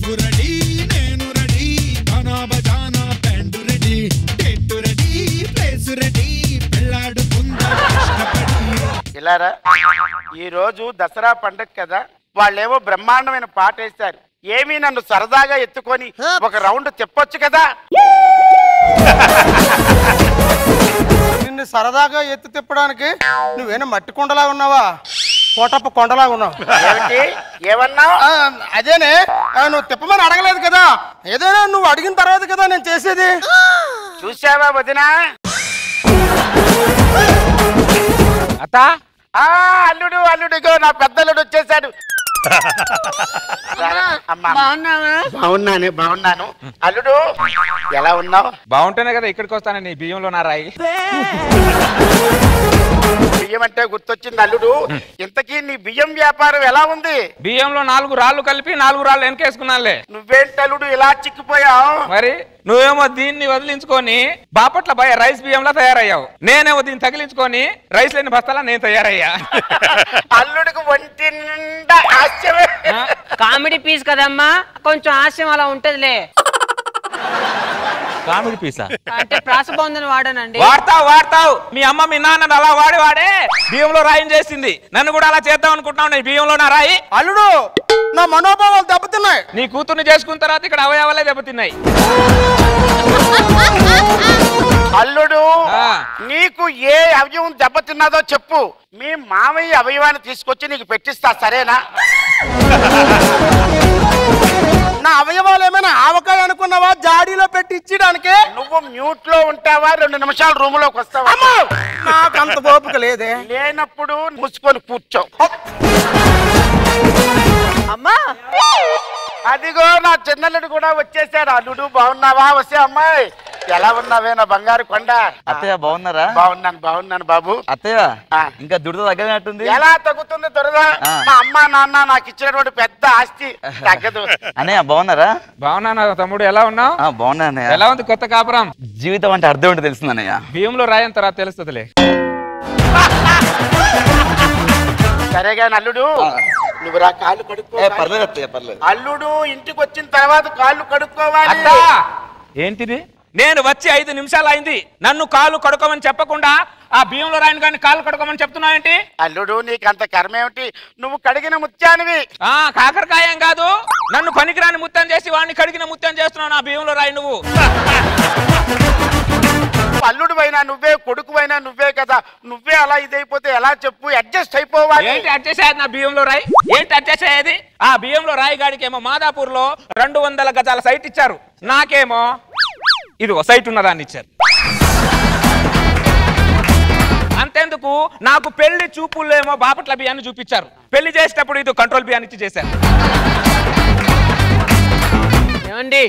Life ready నేను ready గానా బజానా band ready date ready place ready పెళ్ళాడుకుందా కష్టపడి. ఇలారా ఈ రోజు దసరా పండగ కదా, వాళ్ళేమో బ్రహ్మాండమైన పాట వేస్తారు. ఏమీ నన్ను సరదాగా ఎత్తుకొని ఒక రౌండ్ తిప్పొచ్చు కదా. నిన్ను సరదాగా ఎత్తు తిప్పడానికి నువ్వేనా మట్టి కొండలా ఉన్నావా, కోటప్ప కొండలా ఉన్నావు? ఏమిటి ఏమన్నావు? అదేనే, నువ్వు తిప్పమని అడగలేదు కదా, ఏదైనా నువ్వు అడిగిన తర్వాత కదా నేను చేసేది. చూసావా వదినా? అత్త అల్లుడు అల్లుడిగో నా పెద్దల్లుడు వచ్చేసాడు. బాగున్నాను. అల్లుడు ఎలా ఉన్నావు? బాగుంటేనే కదా ఇక్కడికి వస్తాను. నీ బియ్యంలో నా రాయి. బియ్యం అంటే గుర్తొచ్చింది అల్లుడు, ఇంతకీ నీ బియ్యం వ్యాపారం ఎలా ఉంది? బియ్యంలో 4 రాళ్ళు కలిపి 4 రాళ్ళు వెనకేసుకున్నానులే. నువ్వేంటి అల్లుడు ఇలా చిక్కిపోయావు? మరి నువ్వేమో దీన్ని వదిలించుకొని బాపట్ల రైస్ బియ్యంలో తయారయ్యావు, నేనేమో దీన్ని తగిలించుకొని రైస్ లేని బస్తాలా నేను తయారయ్యా. అల్లుడికి ఒంటి నిండా హాస్యమే. కామెడీ పీస్ కదమ్మా, కొంచెం హాస్యం అలా ఉంటదిలే. కామెడీ పీసా అంటే ప్రాసబంధన వాడానండి. వాడతావు. మీ అమ్మ మీ నాన్న అలా వాడే బియ్యంలో రాయం చేసింది. నన్ను కూడా అలా చేద్దాం అనుకుంటున్నావు. నీ బియ్యంలో నా రాయి. అల్లుడు నా మనోభావాలు దెబ్బతిన్నాయి. నీ కూతుర్ని చేసుకున్న తర్వాత ఇక్కడ అవయవాలే దెబ్బతిన్నాయి. అల్లుడు నీకు ఏ అవయవం దెబ్బతిన్నదో చెప్పు, మీ మామయ్య అవయవాన్ని తీసుకొచ్చి నీకు పెట్టిస్తా, సరేనా? నా అవయవాలు ఏమైనా ఆవకాయ అనుకున్నావా జాడీలో పెట్టి ఇచ్చడానికి? నువ్వు మ్యూట్ లో ఉంటావా, 2 నిమిషాలు రూమ్ లోకి వస్తావా? నాకు అంత ఓపిక లేదే. లేనప్పుడు మూసుకొని కూర్చో. అమ్మా అదిగో నా చిన్నల్లుడు కూడా వచ్చేసాడు. అల్లుడు బాగున్నావా? వస్తే అమ్మాయి ఎలా ఉన్నావే నా బంగారు కొండ? అత్తయ్య బాగున్నారా? బాగున్నాను బాబు. అత్తయ్య ఇంకా దురద తగ్గనట్టుంది. ఎలా తగ్గుతుంది దురద? మా అమ్మ నాన్న నాకు ఇచ్చినటువంటి పెద్ద ఆస్తి తగ్గదు. అన్నయ్య బాగున్నారా? బాగున్నా తమ్ముడు, ఎలా ఉన్నావు? బాగున్నా అన్నయ్య. ఎలా ఉంది కొత్త కాపురం? జీవితం అంటే అర్థం ఏంటో తెలుస్తుంది అన్నయ్య. బియ్యంలో రాయని తర్వాత తెలుస్తుందిలే. సరేగా అల్లుడు, నువ్వు రా కాళ్ళు కడుక్కో. పర్లేదు అత్తయ్య పర్లేదు. అల్లుడు ఇంటికి వచ్చిన తర్వాత కాళ్ళు కడుక్కోవాలి. ఏంటిది? నేను వచ్చి 5 నిమిషాలు అయింది, నన్ను కాళ్ళు కడుక్కోమని చెప్పకుండా ఆ బియ్యంలో రాయని కానీ కాళ్ళు కడుక్కోమని చెప్తున్నావు ఏంటి? అల్లుడు నీకు అంత కర్మ ఏమిటి? నువ్వు కడిగిన ముత్యానివి. కాకరకాయం కాదు, నన్ను పనికిరాని ముత్యం చేసి వాడిని కడిగిన ముత్యం చేస్తున్నావు నా బియ్యంలో రాయి నువ్వు. అల్లుడు అయినా నువ్వే, కొడుకు అయినా నువ్వే కదా, నువ్వే అలా ఇదైపోతే ఎలా చెప్పు? అడ్జస్ట్ అయిపోవాలి. ఏంటి అడ్జస్ట్ అయ్యేది నా బియ్యంలో రాయి? ఏంటి అడ్జస్ట్ అయ్యేది? ఆ బియ్యంలో రాయి గాడికి ఏమో మాదాపూర్ లో 200 గజాల సైట్ ఇచ్చారు, నాకేమో ఇది సైట్ ఉన్నదాన్ని ఇచ్చారు. అంతేందుకు నాకు పెళ్లి చూపుల్లో ఏమో బాపట్ల బియ్యాన్ని చూపించారు, పెళ్లి చేసేటప్పుడు ఇది కంట్రోల్ బియ్యాన్ని ఇచ్చి చేశారు. ఏమండి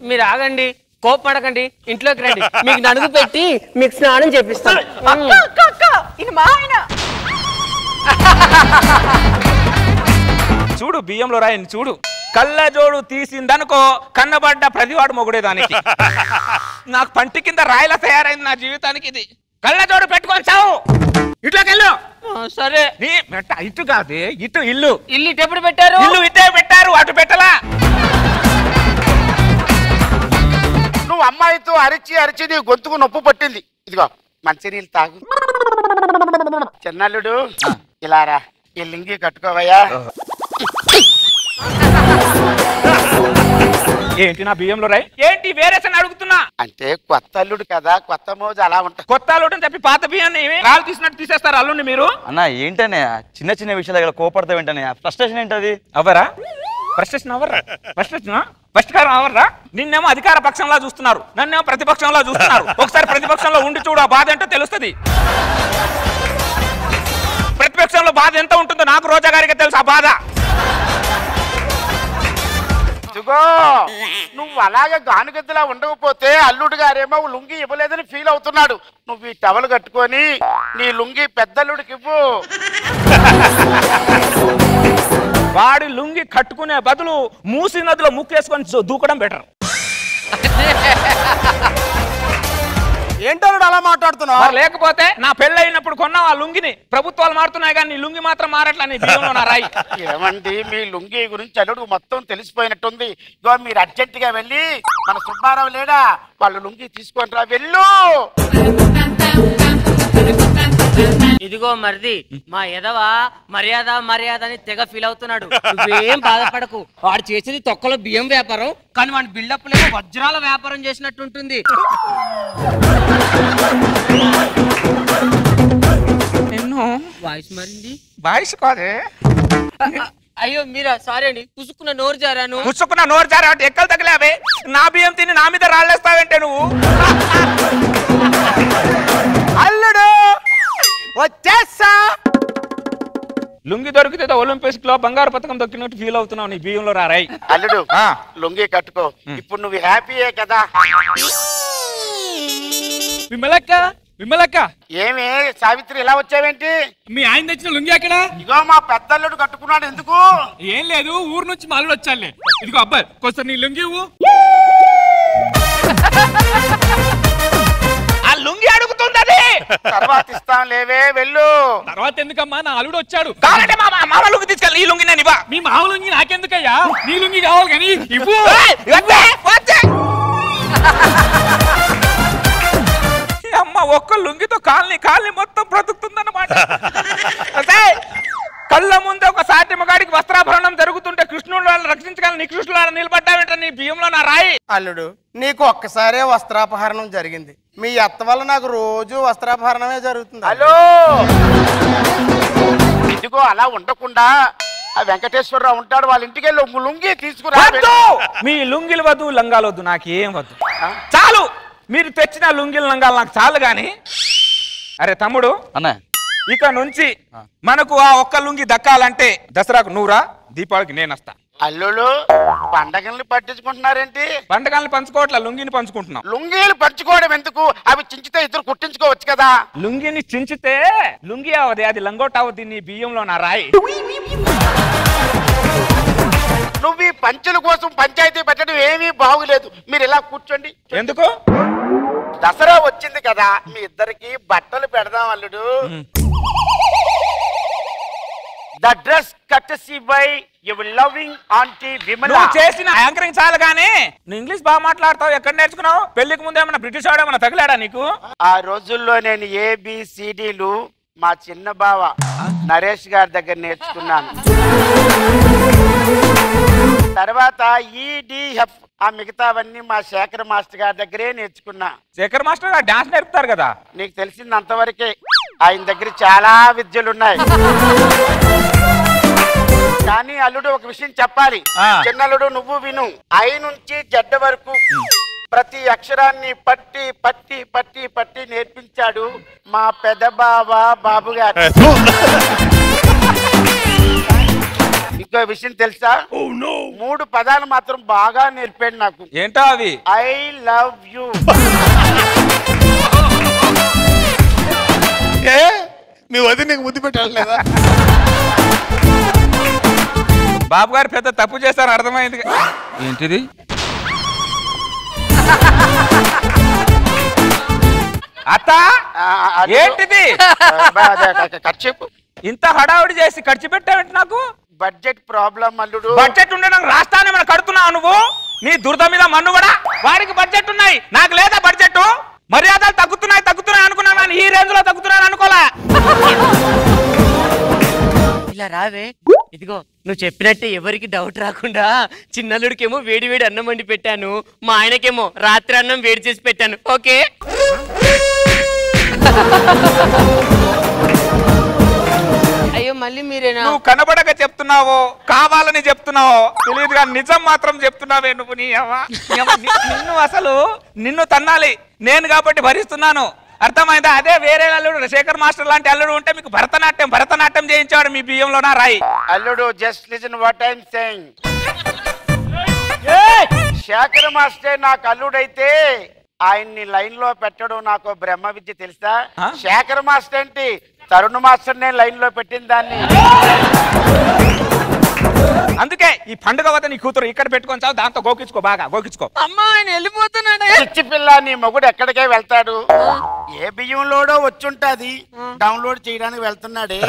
మీరు ఆగండి, కోపడకండి, ఇంట్లోకి రండి, మీకు నడుగు పెట్టి మీకు స్నానం చేపిస్తాను. చూడు బియ్యంలో రాయని చూడు, కళ్ళజోడు తీసిందనుకో కన్నబడ్డ ప్రతివాడు మొగుడేదానికి. నాకు పంటి కింద రాయిలా తయారైంది నా జీవితానికి ఇది. కళ్ళజోడు పెట్టుకొని చావు, ఇట్లోకి వెళ్ళు. సరే ఇటు కాదు, ఇటు ఇల్లు. ఇల్లు ఇటు ఎప్పుడు పెట్టారు? ఇల్లు ఇటే పెట్టారు, అటు పెట్టలా. నువ్వు అమ్మాయితో అరిచి నీ గొంతుకు నొప్పు పట్టింది. ఇదిగో మంచినీళ్ళు తాగు. చిన్నల్లుడు ఇలా రా, ఈ లింగి కట్టుకోవయ్యా. ఏంటి నా బియ్యంలో రాయి? ఏంటి వేరే అడుగుతున్నా? అంటే కొత్త అల్లుడు కదా, కొత్త మోజు అలా ఉంటా. కొత్త అల్లుడు అని చెప్పి పాత బియ్యాన్ని రాళ్ళు తీసినట్టు తీసేస్తారు అల్లుడిని మీరు. అన్న ఏంటనే చిన్న చిన్న విషయాల దగ్గర కోపడతావు ఏంటనే? ఫ్రస్ట్రేషన్ ఏంటది? అవరా ఫ్రస్ట్రేషన్ అవర్రా? పరిష్కారం అవర్రా? నిన్నేమో అధికార పక్షంలో చూస్తున్నారు, నన్నేమో ప్రతిపక్షంలో చూస్తున్నారు. ఒకసారి ప్రతిపక్షంలో ఉండి చూడు, ఆ బాధ ఏంటో తెలుస్తుంది. ప్రతిపక్షంలో బాధ ఎంత ఉంటుందో నాకు రోజా గారికి తెలుసు ఆ బాధ. నువ్వు అలాగే గానుగద్దులా ఉండకపోతే అల్లుడు గారేమో లుంగి ఇవ్వలేదని ఫీల్ అవుతున్నాడు. నువ్వు ఈ టవల్ కట్టుకొని నీ లుంగి పెద్దల్లుడికి ఇవ్వు. వాడి లుంగి కట్టుకునే బదులు మూసి నదిలో ముక్కేసుకొని దూకడం బెటర్. ఏంటో అలా మాట్లాడుతున్నావు? మరి లేకపోతే నా పెళ్ళైనప్పుడు కొన్నావు ఆ లుంగిని. ప్రభుత్వాలు మారుతున్నాయి కానీ నీ లుంగి మాత్రం మారట్లా. నీ బియ్యంలో నా రాయి. ఏమండి మీ లుంగి గురించి అల్లుడు మొత్తం తెలిసిపోయినట్టుంది. ఇగో మీరు అర్జెంట్ గా వెళ్ళి మన సుబ్బారావు లేడా వాళ్ళ లుంగి తీసుకొని రా. వెళ్ళు. ఇదిగో మరిది మా ఎదవా మర్యాద మర్యాద అని తెగ ఫీల్ అవుతున్నాడు. నువ్వేం బాధపడకు. వాడు చేసేది తొక్కలో బియ్యం వ్యాపారం, కానీ వాడి బిల్డప్ లేదో వజ్రాల వ్యాపారం చేసినట్టుంటుంది. ఎన్నో వాయిస్ మరింది. బాయ్స్ కాదే. అయ్యో మీరా, సారీ అండి, పుసుకున్న నోరు జారాను. పుచ్చుకున్న నోరు జారా అంటే ఎక్కలు తగిలావే. నా బియ్యం తిని నా మీద రాళ్ళేస్తావంటే నువ్వు. అల్లుడు వచ్చేసా. లుంగి దొరికితే ఒలింపిక్స్ లో బంగారు పథకం దొక్కినట్టు ఫీల్ అవుతున్నావు. నీ బియ్యంలో రాయి. అల్లుడు లుంగి కట్టుకో. ఇప్పుడు నువ్వు హ్యాపీయే కదా? విమలక్క విమలక్క, ఏమి సావిత్రి ఇలా వచ్చావేంటి? మీ ఆయన తెచ్చిన లుంగి అక్కడ. ఇగో మా పెద్దల్లుడు కట్టుకున్నాడు. ఎందుకు? ఏం లేదు, ఊరు నుంచి మా అల్లుడు వచ్చాలే. ఇదిగో అబ్బాయి కొంచెం నీ లుంగి ఇవ్వు. ఆ లుంగి అడుగుతుంది అది. తర్వాత ఇస్తాం లేవే. వెళ్ళు. తర్వాత ఎందుకమ్మా, నా అల్లుడు వచ్చాడు. కావాలంటే మామ లుంగి తీసుకెళ్ళి ఈ లుంగి నేను ఇవ్వ. మీ మామ లుంగి నాకెందుకయ్యా, నీ లుంగి కావాలి కానీ ఇవ్వు. అమ్మ ఒక్క లుంగితో కాలనీ మొత్తం బ్రతుకుతుందన్నమాట. కళ్ళ ముందే ఒక సాటి మగాడికి వస్త్రాభరణం జరుగుతుంటే కృష్ణుడు వాళ్ళు రక్షించగల నీ కృష్ణుడు వాళ్ళు నిలబడ్డావేంట నీ బియ్యంలో నా రాయి. అల్లుడు నీకు ఒక్కసారే వస్త్రాపహరణం జరిగింది. మీ అత్త వల్ల నాకు రోజు వస్త్రాపహరణమే జరుగుతుంది. హలో, ఇదిగో అలా ఉండకుండా ఆ వెంకటేశ్వరరావు ఉంటాడు, వాళ్ళ ఇంటికి వెళ్ళి లుంగి తీసుకురా. మీ లుంగిలు వద్దు, లంగాలు వద్దు, నాకేం వద్దు. చాలు మీరు తెచ్చిన లుంగిలు లంగాలు నాకు చాలు గాని. అరే తమ్ముడు అన్న, ఇక నుంచి మనకు ఆ ఒక్క లుంగి దక్కాలంటే దసరాకు నువ్వురా, దీపావళికి నేను వస్తా. అల్లుడు పండగల్ని పట్టించుకుంటున్నారేంటి? పండగల్ని పంచుకోవట్లా, లుంగిని పంచుకుంటున్నాం. లుంగీలు పంచుకోవడం ఎందుకు? అవి చించితే ఇద్దరు కుట్టించుకోవచ్చు కదా. లుంగిని చించితే లుంగి అవది, అది లంగోట్ అవద్ది. నీ బియ్యంలో నా రాయి. నువ్వు ఈ పంచుల కోసం పంచాయతీ పెట్టడం ఏమీ బాగులేదు. మీరు ఇలా కూర్చోండి. ఎందుకు? దసరా వచ్చింది కదా, మీ ఇద్దరికి బట్టలు పెడదాం అల్లుడు. The dress కట్టసీ by your loving aunty Vimala. నువ్వు చేసిన యాంకరింగ్ చాలు గానీ నువ్వు ఇంగ్లీష్ బాగా మాట్లాడతావు. ఎక్కడ నేర్చుకున్నావు? పెళ్లికి ముందు ఏమన్నా బ్రిటిష్ వాడు ఏమన్నా తగిలాడా నీకు? ఆ రోజుల్లో నేను ABCDలు మా చిన్న బావ నరేష్ గారి దగ్గర నేర్చుకున్నాను. తర్వాత EDF ఆ మిగతావన్నీ మా శేఖర్ మాస్టర్ గారి దగ్గరే నేర్చుకున్నా. శేఖర్ మాస్టర్ గారు డాన్స్ నేర్పుతారు కదా. నీకు తెలిసింది అంతవరకే. ఆయన దగ్గర చాలా విద్యలున్నాయి. కానీ అల్లుడు ఒక విషయం చెప్పాలి. చిన్నల్లుడు నువ్వు విను. I నుంచి Z వరకు ప్రతి అక్షరాన్ని పట్టి పట్టి పట్టి పట్టి నేర్పించాడు మా పెద్ద బాబు గారు. ఇంకో విషయం తెలుసా? 3 పదాలు మాత్రం బాగా నేర్పాడు నాకు. ఏంటో అవి? I love you. మీ వదిన నీకు ముద్దు పెట్టాలి లేదా? బాబు గారు పెద్ద తప్పు చేశారు, అర్థమైంది. ఏంటిది? అత్త ఏంటిది? ఖర్చు ఇంత హడావుడి చేసి ఖర్చు పెట్టావేంటి? నాకు బడ్జెట్ ప్రాబ్లం అల్లుడు. బడ్జెట్ ఉండే నాకు రాష్ట్రాన్ని మనం కడుతున్నావు నువ్వు. నీ దురద మీద మన్ను కూడా. వాడికి బడ్జెట్ ఉన్నాయి, నాకు లేదా బడ్జెట్. మర్యాదలు తగ్గుతున్నాయి అనుకున్నాను, ఈ రేంజ్ లో తగ్గుతున్నాను అనుకోలే. ఇలా రావే. ఇదిగో నువ్వు చెప్పినట్టే ఎవరికి డౌట్ రాకుండా చిన్నల్లుడికేమో వేడి వేడి అన్నం వండి పెట్టాను, మా ఆయనకేమో రాత్రి అన్నం వేడి చేసి పెట్టాను. ఓకే? అయ్యో మళ్ళీ మీరేనా? నువ్వు కనబడక చెప్తున్నావో కావాలని చెప్తున్నావో తెలియదు కానీ నిజం మాత్రం చెప్తున్నావే నువ్వు. నిన్ను అసలు నిన్ను తన్నాలి నేను కాబట్టి భరిస్తున్నాను, అర్థమైందా? అదే వేరే అల్లుడు శేఖర్ మాస్టర్ లాంటి అల్లుడు ఉంటే మీకు భరతనాట్యం చేయించాడు మీ బియ్యంలో నా రాయి. అల్లుడు just listen what I'm saying. Shekhar master నాకు అల్లుడైతే ఆయన్ని లైన్ లో పెట్టడం నాకు బ్రహ్మ విద్య తెలుసా? శేఖర్ మాస్టర్ ఏంటి, తరుణ్ మాస్టర్ నేను లైన్ లో పెట్టిన దాన్ని. అందుకే ఈ పండుగ వద్ద నీ కూతురు ఇక్కడ పెట్టుకొని చావు, దాంతో గోకించుకో, బాగా గోకించుకో. అమ్మా ఆయన వెళ్ళిపోతున్నాడు. పిచ్చి పిల్ల, నీ మొగుడు ఎక్కడికే వెళ్తాడు? ఏ బియ్యంలోడో వచ్చుంటాది, డౌన్లోడ్ చేయడానికి వెళ్తున్నాడే.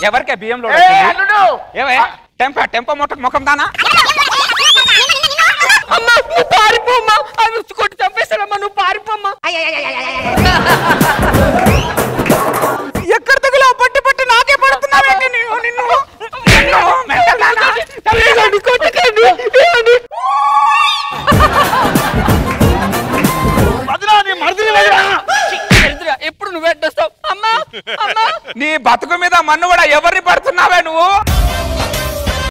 ఎవరికే బియ్యంలో అల్లుడు ఏవే టెంపో ముఖం దానా? అమ్మా నువ్వు పారిపోమ్మా, అవి కొట్టి చంపేస్తాడమ్మా, నువ్వు పారిపోమ్మా. ఎక్కడ తగిలా పట్టి పట్టి నాకే పడుతున్నావే నిన్ను ఎప్పుడు నువ్వు ఎట్టొస్తావు? అమ్మా అమ్మా నీ బతుకు మీద మన్ను కూడా ఎవరిని పడుతున్నావే నువ్వు?